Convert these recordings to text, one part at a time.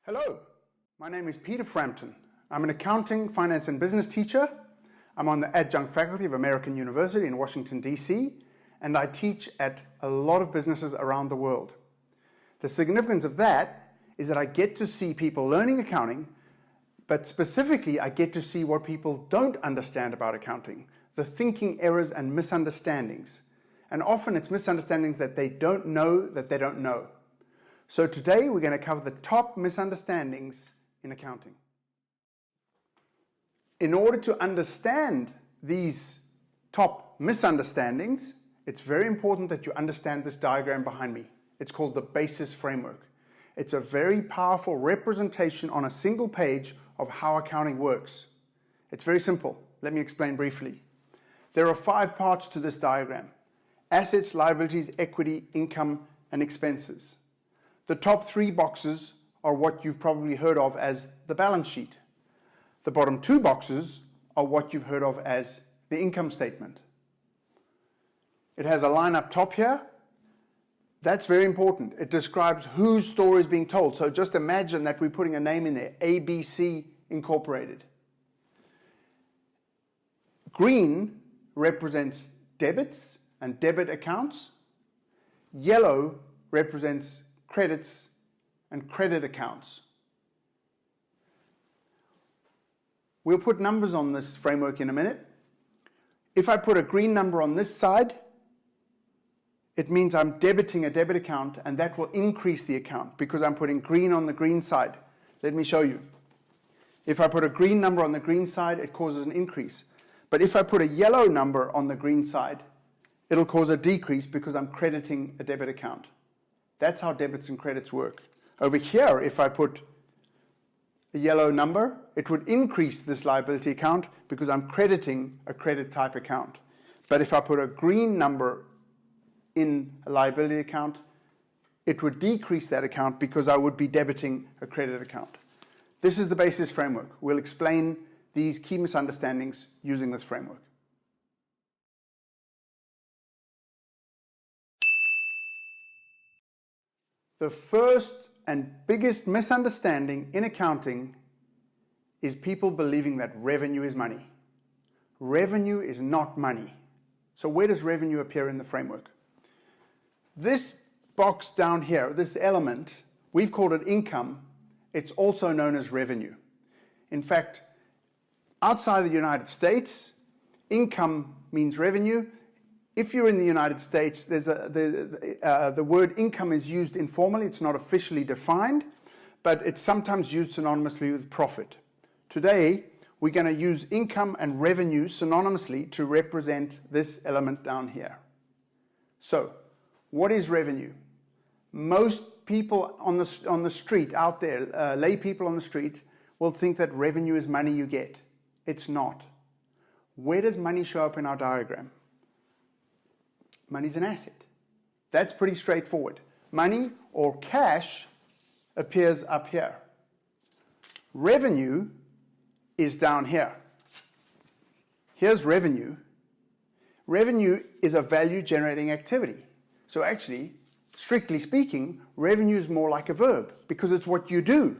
Hello, my name is Peter Frampton. I'm an accounting, finance and business teacher. I'm on the adjunct faculty of American University in Washington, D.C., and I teach at a lot of businesses around the world. The significance of that is that I get to see people learning accounting, but specifically I get to see what people don't understand about accounting, the thinking errors and misunderstandings. And often it's misunderstandings that they don't know that they don't know. So today we're going to cover the top misunderstandings in accounting. In order to understand these top misunderstandings, it's very important that you understand this diagram behind me. It's called the basis framework. It's a very powerful representation on a single page of how accounting works. It's very simple. Let me explain briefly. There are 5 parts to this diagram: assets, liabilities, equity, income, and expenses. The top 3 boxes are what you've probably heard of as the balance sheet. The bottom 2 boxes are what you've heard of as the income statement. It has a line up top here. That's very important. It describes whose story is being told. So just imagine that we're putting a name in there, ABC Incorporated. Green represents debits and debit accounts. Yellow represents credits and credit accounts. We'll put numbers on this framework in a minute. If I put a green number on this side, it means I'm debiting a debit account, and that will increase the account because I'm putting green on the green side. Let me show you. If I put a green number on the green side, it causes an increase. But if I put a yellow number on the green side, it'll cause a decrease because I'm crediting a debit account. That's how debits and credits work. Over here, if I put a yellow number, it would increase this liability account because I'm crediting a credit type account. But if I put a green number in a liability account, it would decrease that account because I would be debiting a credit account. This is the basis framework. We'll explain these key misunderstandings using this framework. The first and biggest misunderstanding in accounting is people believing that revenue is money. Revenue is not money. So where does revenue appear in the framework? This box down here, this element, we've called it income. It's also known as revenue. In fact, outside the United States, income means revenue. If you're in the United States, the word income is used informally. It's not officially defined, but it's sometimes used synonymously with profit. Today, we're going to use income and revenue synonymously to represent this element down here. So, what is revenue? Most people on the street out there, lay people on the street, will think that revenue is money you get. It's not. Where does money show up in our diagram? Money's an asset. That's pretty straightforward. Money or cash appears up here. Revenue is down here. Here's revenue. Revenue is a value generating activity. So actually, strictly speaking, revenue is more like a verb because it's what you do.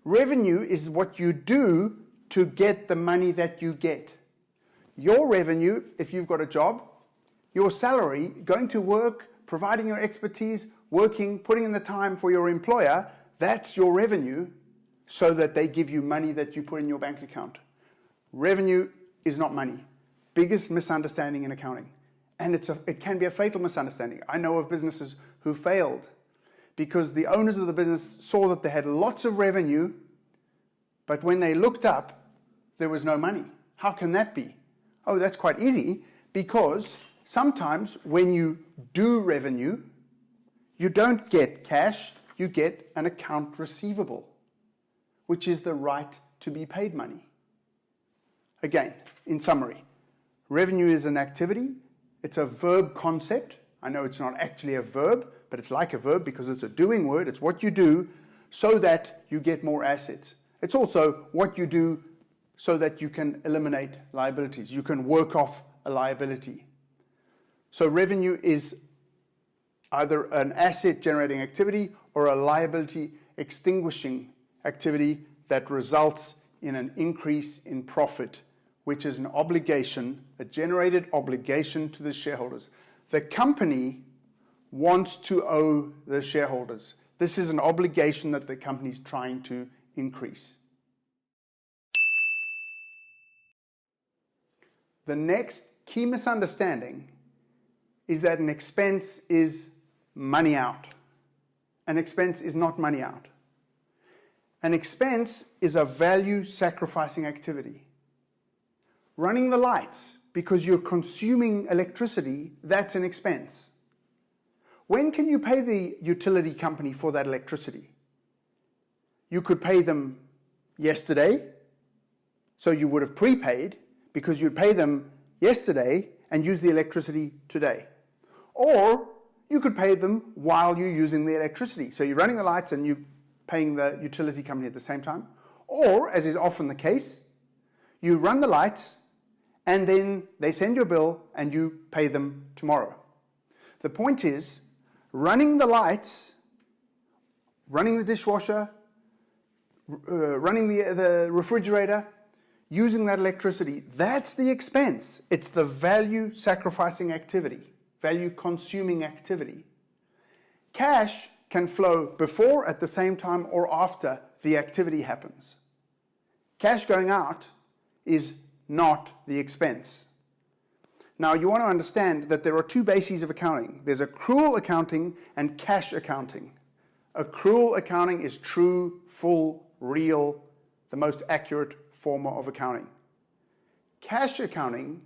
Revenue is what you do to get the money that you get. Your revenue, if you've got a job, your salary, going to work, providing your expertise, working, putting in the time for your employer, that's your revenue so that they give you money that you put in your bank account. Revenue is not money. Biggest misunderstanding in accounting. And it can be a fatal misunderstanding. I know of businesses who failed because the owners of the business saw that they had lots of revenue, but when they looked up, there was no money. How can that be? Oh, that's quite easy, because sometimes when you do revenue, you don't get cash, you get an account receivable, which is the right to be paid money. Again, in summary, revenue is an activity. It's a verb concept. I know it's not actually a verb, but it's like a verb because it's a doing word. It's what you do so that you get more assets. It's also what you do so that you can eliminate liabilities. You can work off a liability. So revenue is either an asset generating activity or a liability extinguishing activity that results in an increase in profit, which is an obligation, a generated obligation to the shareholders. The company wants to owe the shareholders. This is an obligation that the company is trying to increase. The next key misunderstanding is that an expense is money out. An expense is not money out. An expense is a value-sacrificing activity. Running the lights because you're consuming electricity, that's an expense. When can you pay the utility company for that electricity? You could pay them yesterday, so you would have prepaid because you'd pay them yesterday and use the electricity today. Or you could pay them while you're using the electricity. So you're running the lights and you're paying the utility company at the same time. Or, as is often the case, you run the lights and then they send you a bill and you pay them tomorrow. The point is, running the lights, running the dishwasher, running the refrigerator, using that electricity, that's the expense. It's the value-sacrificing activity, value-consuming activity. Cash can flow before, at the same time, or after the activity happens. Cash going out is not the expense. Now, you want to understand that there are two bases of accounting. There's accrual accounting and cash accounting. Accrual accounting is true, full, real, the most accurate form of accounting. Cash accounting,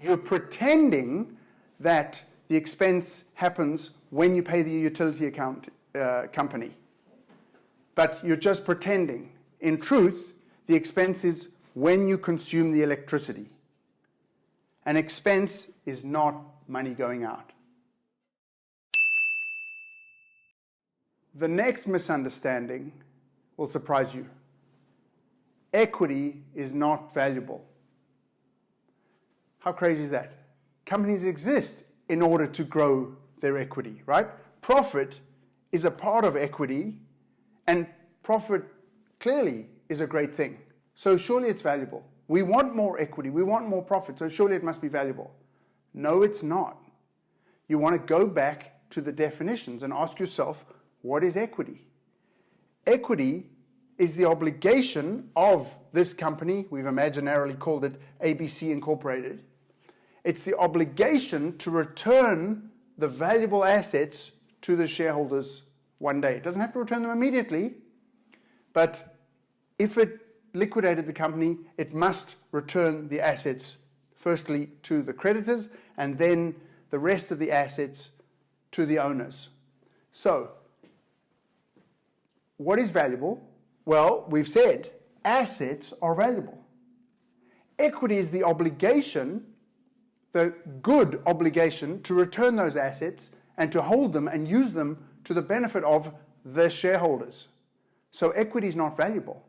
you're pretending that the expense happens when you pay the utility company. But you're just pretending. In truth, the expense is when you consume the electricity. An expense is not money going out. The next misunderstanding will surprise you. Equity is not valuable. How crazy is that? Companies exist in order to grow their equity, right? Profit is a part of equity, and profit clearly is a great thing. So surely it's valuable. We want more equity, we want more profit, so surely it must be valuable. No, it's not. You want to go back to the definitions and ask yourself, what is equity? Equity is the obligation of this company, we've imaginarily called it ABC Incorporated. It's the obligation to return the valuable assets to the shareholders one day. It doesn't have to return them immediately, but if it liquidated the company, it must return the assets firstly to the creditors and then the rest of the assets to the owners. So, what is valuable? Well, we've said assets are valuable. Equity is the obligation, the good obligation to return those assets and to hold them and use them to the benefit of the shareholders. So equity is not valuable.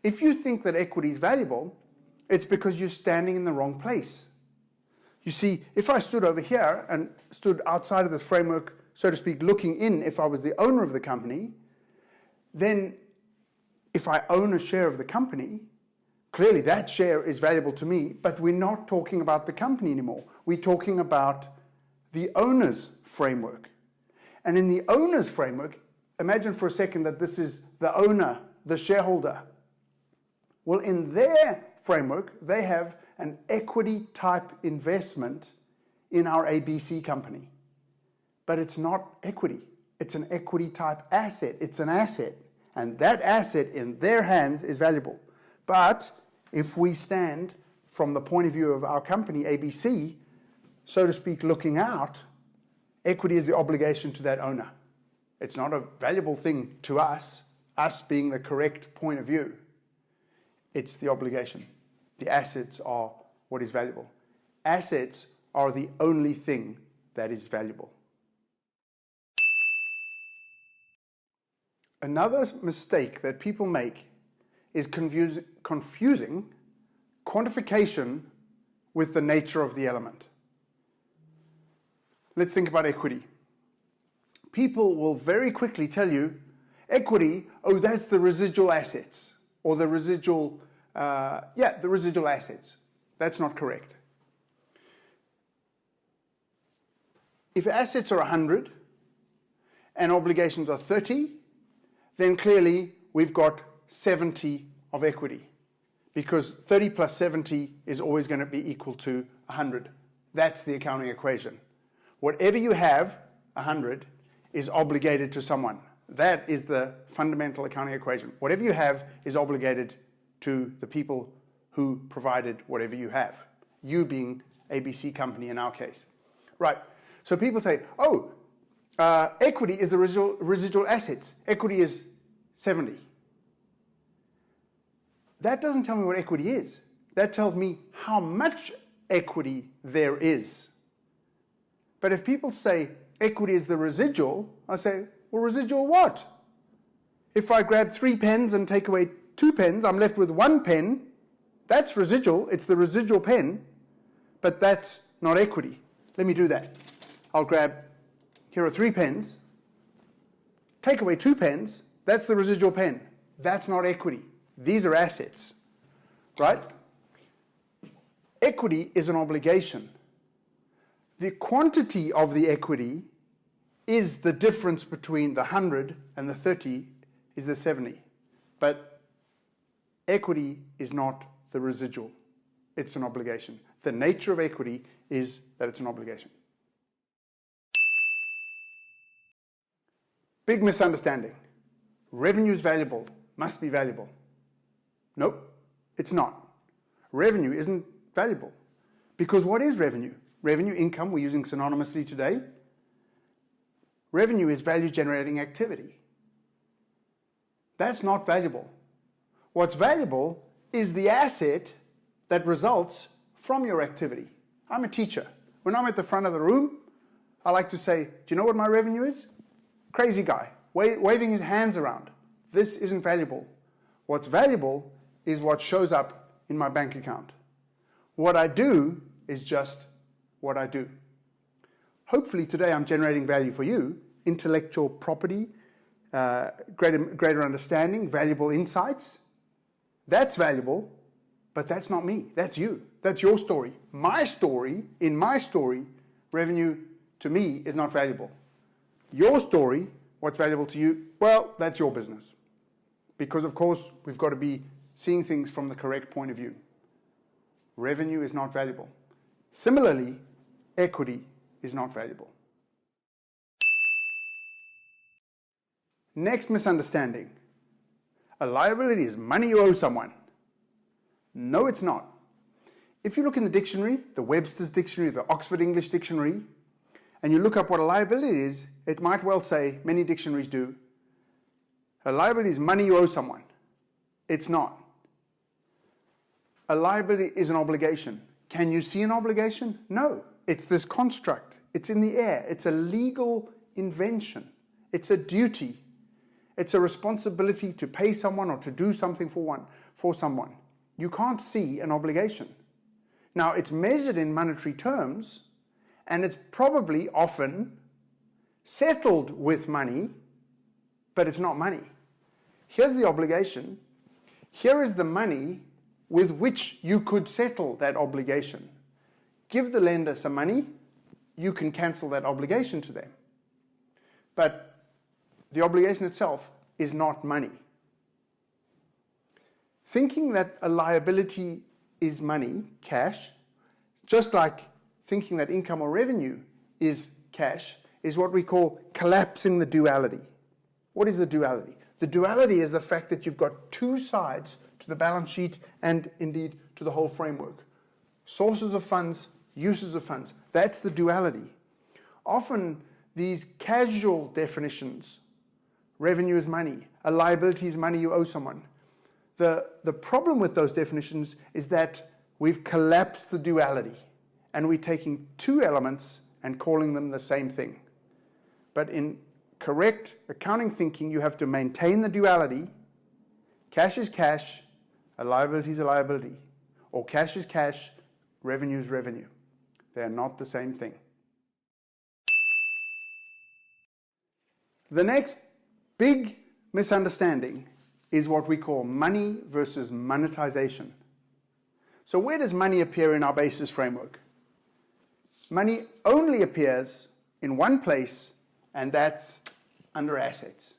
If you think that equity is valuable, it's because you're standing in the wrong place. You see, if I stood over here and stood outside of this framework, so to speak, looking in, if I was the owner of the company, then if I own a share of the company, clearly that share is valuable to me, but we're not talking about the company anymore. We're talking about the owner's framework. And in the owner's framework, imagine for a second that this is the owner, the shareholder. Well, in their framework, they have an equity type investment in our ABC company. But it's not equity. It's an equity type asset. It's an asset. And that asset in their hands is valuable. But if we stand from the point of view of our company, ABC, so to speak, looking out, equity is the obligation to that owner. It's not a valuable thing to us being the correct point of view. It's the obligation. The assets are what is valuable. Assets are the only thing that is valuable. Another mistake that people make is confusing quantification with the nature of the element. Let's think about equity. People will very quickly tell you, Equity, oh, that's the residual assets, or the residual, the residual assets. That's not correct. If assets are 100 and obligations are 30, then clearly we've got 70 of equity, because 30 plus 70 is always going to be equal to 100. That's the accounting equation. Whatever you have, 100, is obligated to someone. That is the fundamental accounting equation. Whatever you have is obligated to the people who provided whatever you have. You being ABC company in our case. Right, so people say, oh, equity is the residual assets. Equity is 70. That doesn't tell me what equity is. That tells me how much equity there is. But if people say equity is the residual, I say, well, residual what? If I grab 3 pens and take away 2 pens, I'm left with 1 pen. That's residual. It's the residual pen, but that's not equity. Let me do that. I'll grab, here are 3 pens, take away 2 pens, that's the residual pen. That's not equity. These are assets, right? Equity is an obligation. The quantity of the equity is the difference between the 100 and the 30 is the 70. But equity is not the residual. It's an obligation. The nature of equity is that it's an obligation. Big misunderstanding. Revenue is valuable, must be valuable. Nope, it's not. Revenue isn't valuable. Because what is revenue? Revenue, income, we're using synonymously today. Revenue is value generating activity. That's not valuable. What's valuable is the asset that results from your activity. I'm a teacher. When I'm at the front of the room, I like to say, do you know what my revenue is? Crazy guy, waving his hands around. This isn't valuable. What's valuable is what shows up in my bank account. What I do is just what I do. Hopefully today I'm generating value for you, intellectual property, greater understanding, valuable insights. That's valuable, but that's not me, that's you. That's your story. My story, in my story, revenue to me is not valuable. Your story, what's valuable to you, well, that's your business. Because of course, we've got to be seeing things from the correct point of view. Revenue is not valuable. Similarly, equity is not valuable. Next misunderstanding. A liability is money you owe someone. No, it's not. If you look in the dictionary, the Webster's Dictionary, the Oxford English Dictionary, and you look up what a liability is, it might well say, many dictionaries do, a liability is money you owe someone. It's not. A liability is an obligation. Can you see an obligation? No. It's this construct. It's in the air. It's a legal invention. It's a duty. It's a responsibility to pay someone or to do something for someone. You can't see an obligation. Now, it's measured in monetary terms, and it's probably often settled with money, but it's not money. Here's the obligation. Here is the money with which you could settle that obligation. Give the lender some money, you can cancel that obligation to them. But the obligation itself is not money. Thinking that a liability is money, cash, just like thinking that income or revenue is cash, is what we call collapsing the duality. What is the duality? The duality is the fact that you've got two sides to the balance sheet and indeed to the whole framework. Sources of funds, uses of funds. That's the duality. Often these casual definitions, revenue is money, a liability is money you owe someone. The problem with those definitions is that we've collapsed the duality and we're taking two elements and calling them the same thing. But in correct accounting thinking, you have to maintain the duality. Cash is cash, a liability is a liability. Or cash is cash, revenue is revenue. They are not the same thing. The next big misunderstanding is what we call money versus monetization. So where does money appear in our basis framework? Money only appears in one place, and that's under assets.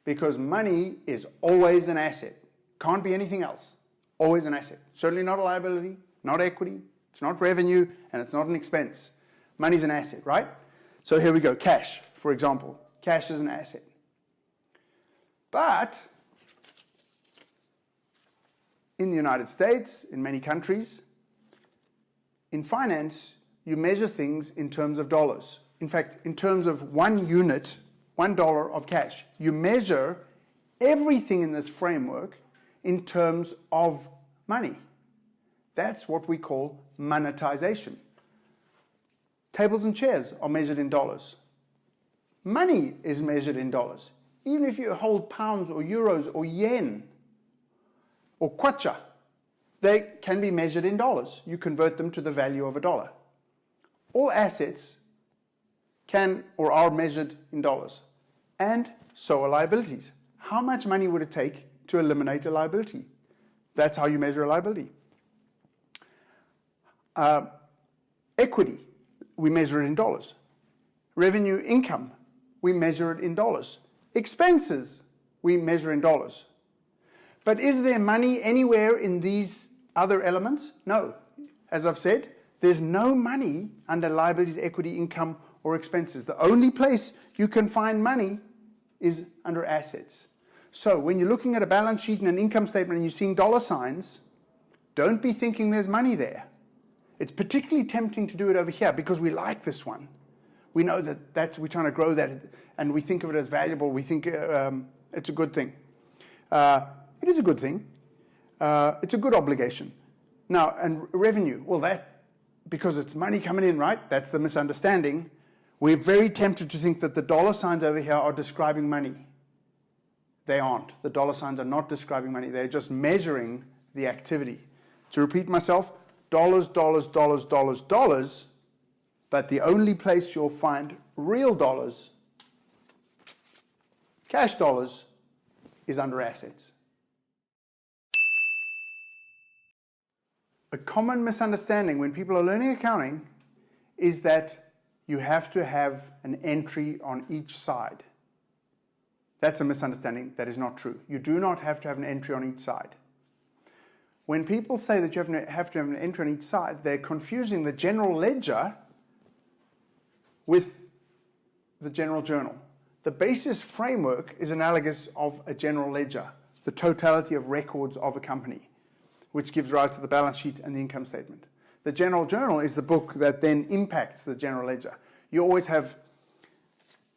Because money is always an asset. Can't be anything else. Always an asset. Certainly not a liability, not equity, it's not revenue, and it's not an expense. Money's an asset, right? So here we go. Cash, for example. Cash is an asset. But in the United States, in many countries, in finance, you measure things in terms of dollars. In fact, in terms of 1 unit, $1 of cash. You measure everything in this framework in terms of money. That's what we call monetization. Tables and chairs are measured in dollars. Money is measured in dollars. Even if you hold pounds or euros or yen or kwacha, they can be measured in dollars. You convert them to the value of $1. All assets can or are measured in dollars. And so are liabilities. How much money would it take to eliminate a liability? That's how you measure a liability. Equity, we measure it in dollars. Revenue income, we measure it in dollars. Expenses, we measure in dollars. But is there money anywhere in these other elements? No. As I've said, there's no money under liabilities, equity, income, or expenses. The only place you can find money is under assets. So when you're looking at a balance sheet and an income statement and you're seeing dollar signs, don't be thinking there's money there. It's particularly tempting to do it over here because we like this one. We know that we're trying to grow that, and we think of it as valuable. We think it's a good thing. It is a good thing. It's a good obligation. Now, and revenue, well, that, because it's money coming in, right? That's the misunderstanding. We're very tempted to think that the dollar signs over here are describing money. They aren't. The dollar signs are not describing money. They're just measuring the activity. To repeat myself, dollars, dollars, dollars, dollars, dollars, but the only place you'll find real dollars, cash dollars, is under assets. A common misunderstanding when people are learning accounting is that you have to have an entry on each side. That's a misunderstanding. That is not true. You do not have to have an entry on each side. When people say that you have to have an entry on each side, they're confusing the general ledger with the general journal. The basis framework is analogous of a general ledger, the totality of records of a company, which gives rise to the balance sheet and the income statement. The general journal is the book that then impacts the general ledger. You always have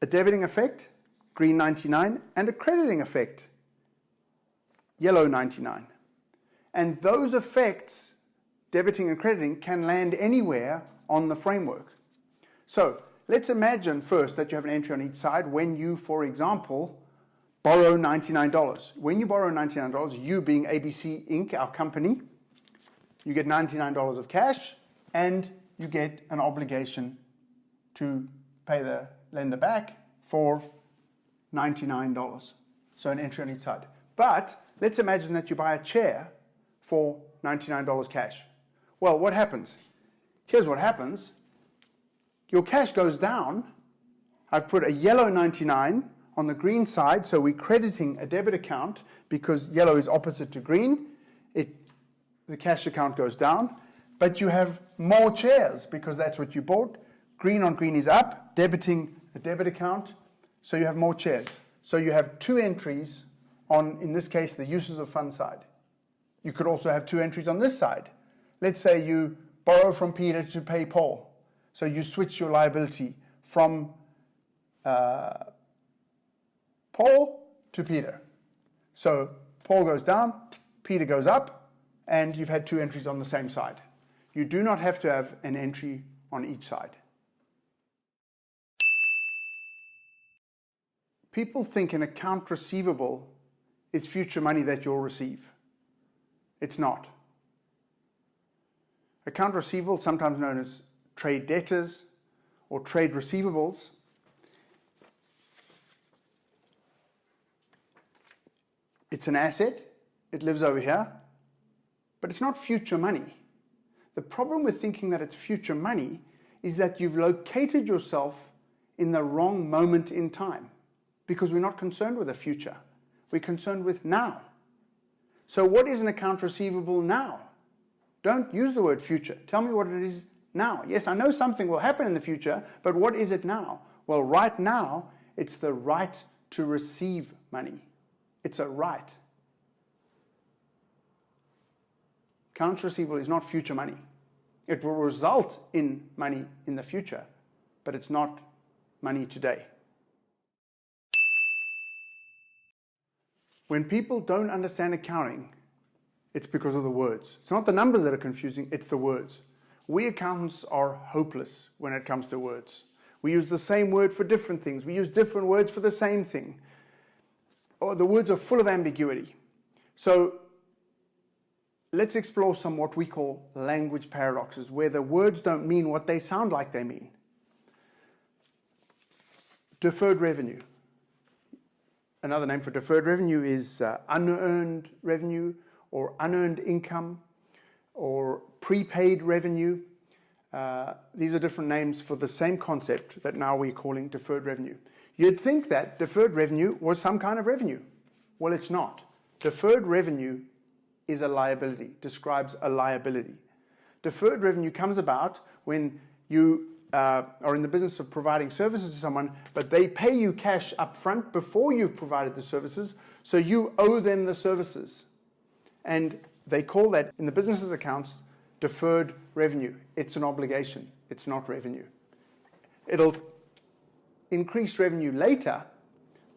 a debiting effect, green 99, and a crediting effect, yellow 99. And those effects, debiting and crediting, can land anywhere on the framework. So let's imagine first that you have an entry on each side when you, for example, borrow $99. When you borrow $99, you being ABC Inc., our company, you get $99 of cash and you get an obligation to pay the lender back for $99. So an entry on each side. But let's imagine that you buy a chair for $99 cash. Well, what happens? Here's what happens. Your cash goes down. I've put a yellow 99 on the green side, so we're crediting a debit account because yellow is opposite to green. The cash account goes down, but you have more chairs because that's what you bought. Green on green is up, debiting a debit account, so you have more chairs. So you have two entries on, in this case, the uses of funds side. You could also have two entries on this side. Let's say you borrow from Peter to pay Paul. So you switch your liability from Paul to Peter. So Paul goes down, Peter goes up, and you've had two entries on the same side. You do not have to have an entry on each side. People think an account receivable is future money that you'll receive. It's not. Account receivable, sometimes known as trade debtors or trade receivables, It's an asset. It lives over here. But it's not future money. The problem with thinking that it's future money is that you've located yourself in the wrong moment in time, because we're not concerned with the future. We're concerned with now. So what is an account receivable now? Don't use the word future. Tell me what it is now. Yes, I know something will happen in the future, but what is it now? Well, right now, it's the right to receive money. It's a right. Account receivable is not future money. It will result in money in the future, but it's not money today. When people don't understand accounting, it's because of the words. It's not the numbers that are confusing, it's the words. We accountants are hopeless when it comes to words. We use the same word for different things. We use different words for the same thing. Or the words are full of ambiguity. So let's explore some what we call language paradoxes, where the words don't mean what they sound like they mean. Deferred revenue. Another name for deferred revenue is unearned revenue, or unearned income, or prepaid revenue. These are different names for the same concept that now we're calling deferred revenue. You'd think that deferred revenue was some kind of revenue. Well, it's not. Deferred revenue is a liability, describes a liability. Deferred revenue comes about when you are in the business of providing services to someone, but they pay you cash up front before you've provided the services, so you owe them the services. And they call that, in the business's accounts, deferred revenue. It's an obligation. It's not revenue. It'll increase revenue later,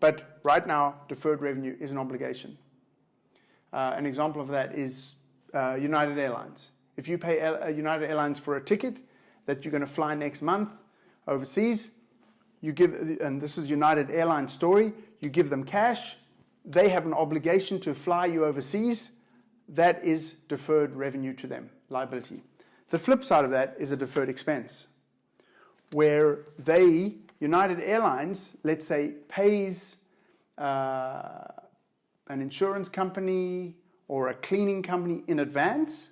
but right now, deferred revenue is an obligation. An example of that is United Airlines. If you pay United Airlines for a ticket that you're going to fly next month overseas, you give, and this is United Airlines story, you give them cash, they have an obligation to fly you overseas. That is deferred revenue to them, liability. The flip side of that is a deferred expense, where they, United Airlines, let's say, pays an insurance company or a cleaning company in advance,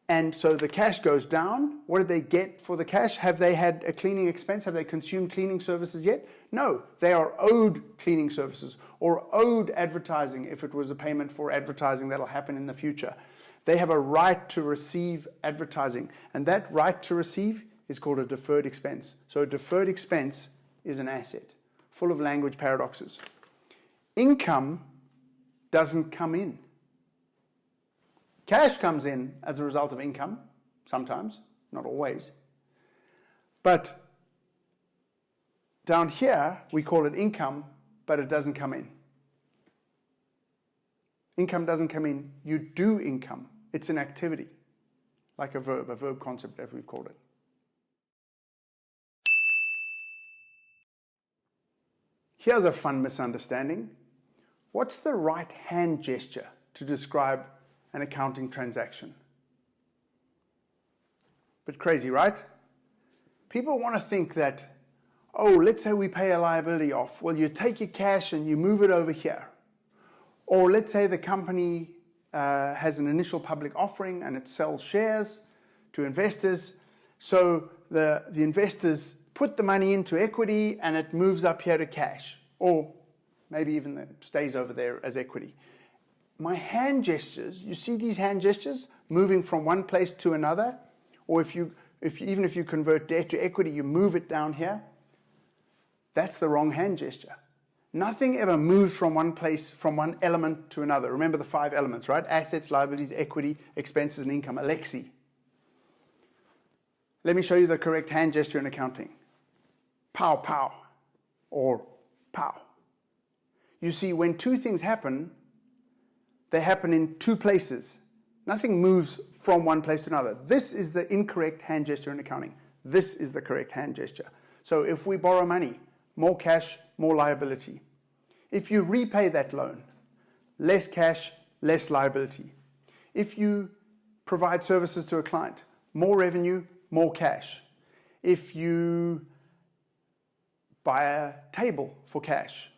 and so the cash goes down. What did they get for the cash? Have they had a cleaning expense? Have they consumed cleaning services yet? No, they are owed cleaning services or owed advertising if it was a payment for advertising that'll happen in the future. They have a right to receive advertising, and that right to receive is called a deferred expense. So a deferred expense is an asset, full of language paradoxes. Income doesn't come in. Cash comes in as a result of income, sometimes, not always. But down here, we call it income, but it doesn't come in. Income doesn't come in. You do income. It's an activity, like a verb concept, as we've called it. Here's a fun misunderstanding. What's the right hand gesture to describe an accounting transaction? Bit crazy, right? People want to think that, oh, let's say we pay a liability off. Well, you take your cash and you move it over here. Or let's say the company has an initial public offering and it sells shares to investors. So the investors put the money into equity and it moves up here to cash. Or maybe even it stays over there as equity. My hand gestures, you see these hand gestures moving from one place to another, or even if you convert debt to equity, you move it down here. That's the wrong hand gesture. Nothing ever moves from one place, from one element to another. Remember the 5 elements, right? Assets, liabilities, equity, expenses, and income. Alexi. Let me show you the correct hand gesture in accounting. Pow, pow, or pow. You see, when two things happen, they happen in 2 places. Nothing moves from one place to another. This is the incorrect hand gesture in accounting. This is the correct hand gesture. So if we borrow money, more cash, more liability. If you repay that loan, less cash, less liability. If you provide services to a client, more revenue, more cash. If you buy a table for cash,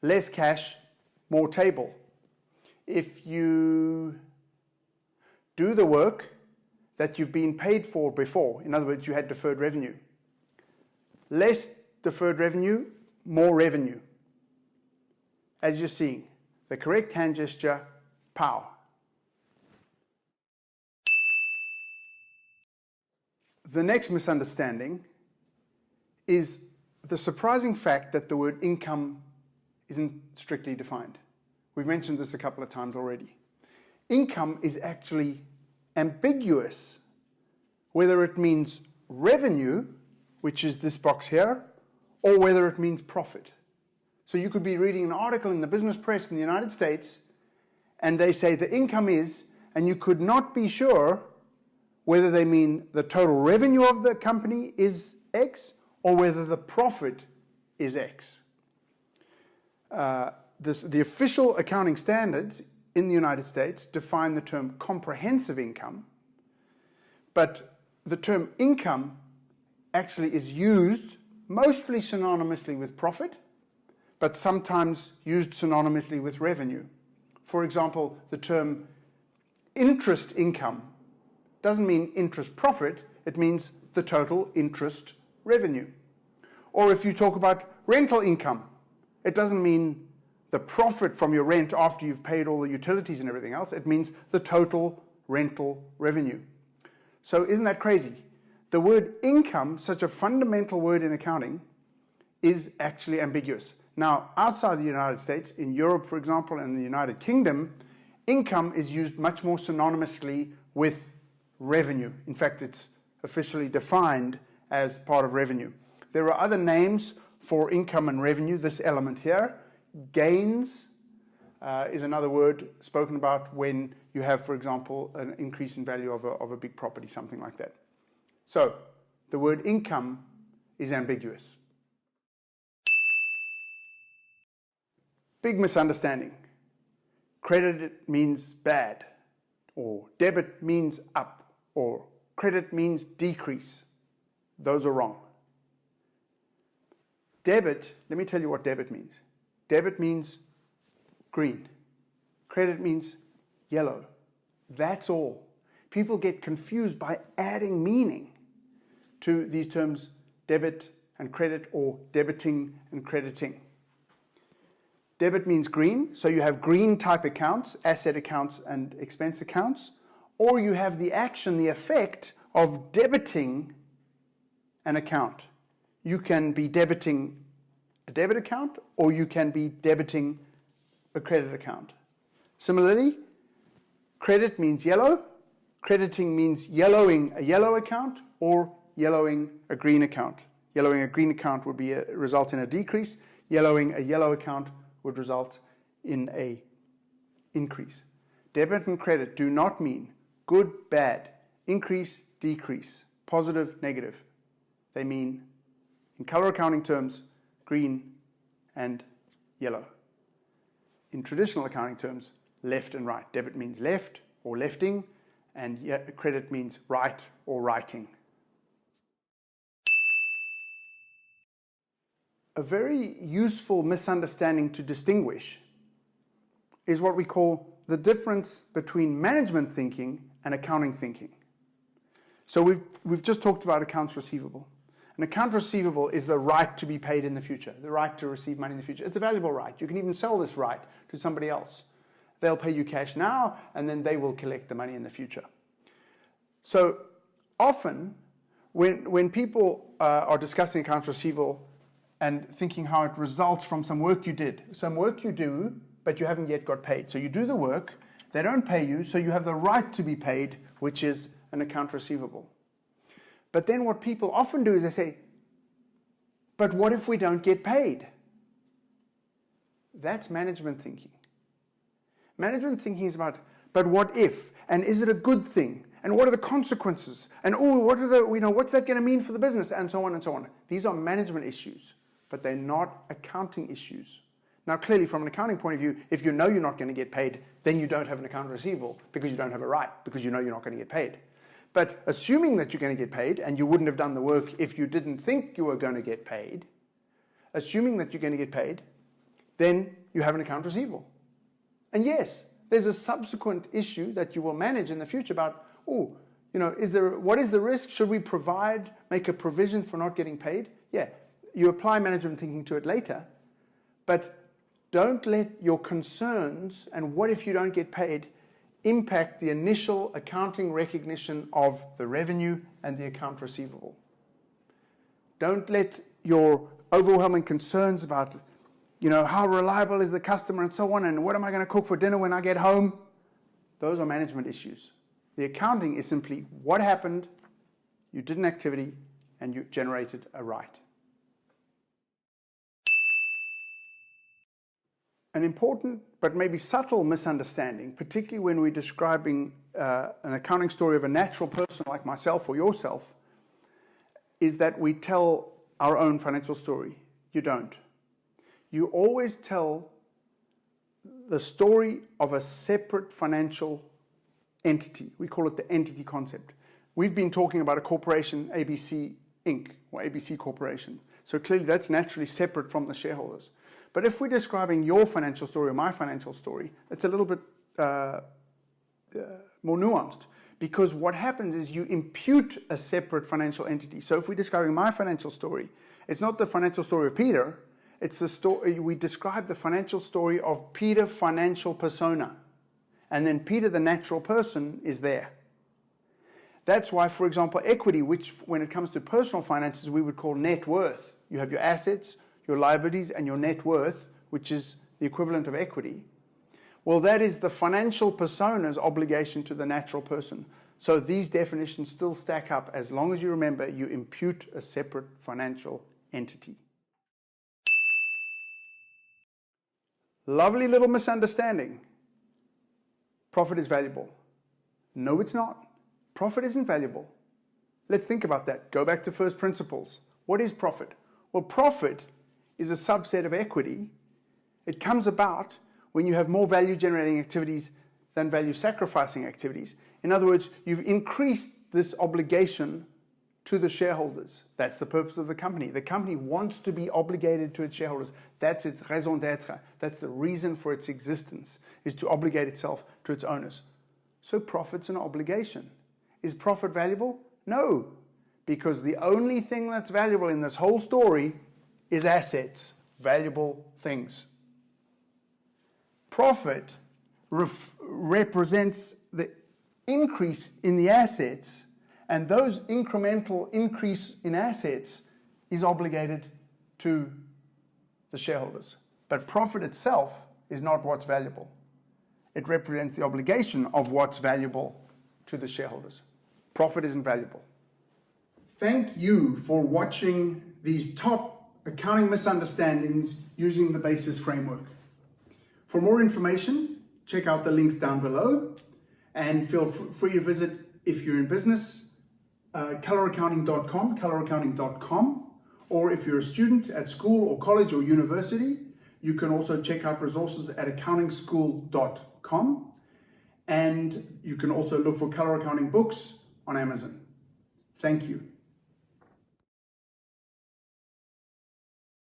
less cash, more table. if you do the work that you've been paid for before. In other words, you had deferred revenue. Less deferred revenue, more revenue. As you're seeing, the correct hand gesture, pow. The next misunderstanding is the surprising fact that the word income isn't strictly defined. We've mentioned this a couple of times already. Income is actually ambiguous, whether it means revenue, which is this box here, or whether it means profit. So you could be reading an article in the business press in the United States, and they say the income is, and you could not be sure whether they mean the total revenue of the company is X, or whether the profit is X. The official accounting standards in the United States define the term comprehensive income, but the term income actually is used mostly synonymously with profit, but sometimes used synonymously with revenue. For example, the term interest income doesn't mean interest profit, it means the total interest revenue. Or if you talk about rental income, it doesn't mean the profit from your rent after you've paid all the utilities and everything else, it means the total rental revenue. So isn't that crazy? The word income, such a fundamental word in accounting, is actually ambiguous. Now, outside the United States, in Europe, for example, and the United Kingdom, income is used much more synonymously with revenue. In fact, it's officially defined as part of revenue. There are other names for income and revenue, this element here. Gains is another word spoken about when you have, for example, an increase in value of a big property, something like that. So, the word income is ambiguous. Big misunderstanding. Credit means bad, or debit means up, or credit means decrease. Those are wrong. Debit, let me tell you what debit means. Debit means green. Credit means yellow. That's all. People get confused by adding meaning to these terms debit and credit, or debiting and crediting. Debit means green, so you have green type accounts, asset accounts and expense accounts, or you have the action, the effect of debiting an account. You can be debiting a debit account, or you can be debiting a credit account. Similarly, credit means yellow, crediting means yellowing a yellow account or yellowing a green account. Yellowing a green account would result in a decrease, yellowing a yellow account would result in an increase. Debit and credit do not mean good, bad, increase, decrease, positive, negative. They mean, in color accounting terms, green and yellow. In traditional accounting terms, left and right. Debit means left or lefting, and credit means right or righting. A very useful misunderstanding to distinguish is what we call the difference between management thinking and accounting thinking. So we've just talked about accounts receivable. An account receivable is the right to be paid in the future, the right to receive money in the future. It's a valuable right. You can even sell this right to somebody else. They'll pay you cash now, and then they will collect the money in the future. So often, when people are discussing accounts receivable and thinking how it results from some work you did, some work you do, but you haven't yet got paid. So you do the work, they don't pay you, so you have the right to be paid, which is an account receivable. But then what people often do is they say, but what if we don't get paid? That's management thinking. Management thinking is about, but what if? And is it a good thing? And what are the consequences? And what's that going to mean for the business? And so on and so on. These are management issues, but they're not accounting issues. Now, clearly, from an accounting point of view, if you know you're not going to get paid, then you don't have an account receivable because you don't have a right, because you know you're not going to get paid. But assuming that you're going to get paid, and you wouldn't have done the work if you didn't think you were going to get paid, assuming that you're going to get paid, then you have an account receivable. And yes, there's a subsequent issue that you will manage in the future about, oh, what is the risk? Should we make a provision for not getting paid? Yeah, you apply management thinking to it later, but don't let your concerns and what if you don't get paid impact the initial accounting recognition of the revenue and the account receivable. Don't let your overwhelming concerns about, how reliable is the customer and so on, and what am I going to cook for dinner when I get home? Those are management issues. The accounting is simply what happened, you did an activity, and you generated a right. An important but maybe subtle misunderstanding, particularly when we're describing an accounting story of a natural person like myself or yourself, is that we tell our own financial story. You don't. You always tell the story of a separate financial entity. We call it the entity concept. We've been talking about a corporation, ABC Inc. or ABC Corporation. So clearly that's naturally separate from the shareholders. But if we're describing your financial story or my financial story, it's a little bit more nuanced, because what happens is you impute a separate financial entity. So if we're describing my financial story, it's not the financial story of Peter, it's the story, we describe the financial story of Peter financial persona. And then Peter the natural person is there. That's why, for example, equity, which when it comes to personal finances, we would call net worth. You have your assets, your liabilities, and your net worth, which is the equivalent of equity. Well, that is the financial persona's obligation to the natural person. So these definitions still stack up as long as you remember you impute a separate financial entity. Lovely little misunderstanding. Profit is valuable. No, it's not. Profit isn't valuable. Let's think about that. Go back to first principles. What is profit? Well, profit is a subset of equity. It comes about when you have more value-generating activities than value-sacrificing activities. In other words, you've increased this obligation to the shareholders. That's the purpose of the company. The company wants to be obligated to its shareholders. That's its raison d'être. That's the reason for its existence, is to obligate itself to its owners. So profit's an obligation. Is profit valuable? No, because the only thing that's valuable in this whole story is assets, valuable things. Profit represents the increase in the assets, and those incremental increase in assets is obligated to the shareholders. But profit itself is not what's valuable. It represents the obligation of what's valuable to the shareholders. Profit isn't valuable. Thank you for watching these top accounting misunderstandings using the BASIS framework. For more information, check out the links down below, and feel free to visit, if you're in business, coloraccounting.com, or if you're a student at school or college or university, you can also check out resources at accountingschool.com, and you can also look for color accounting books on Amazon. Thank you.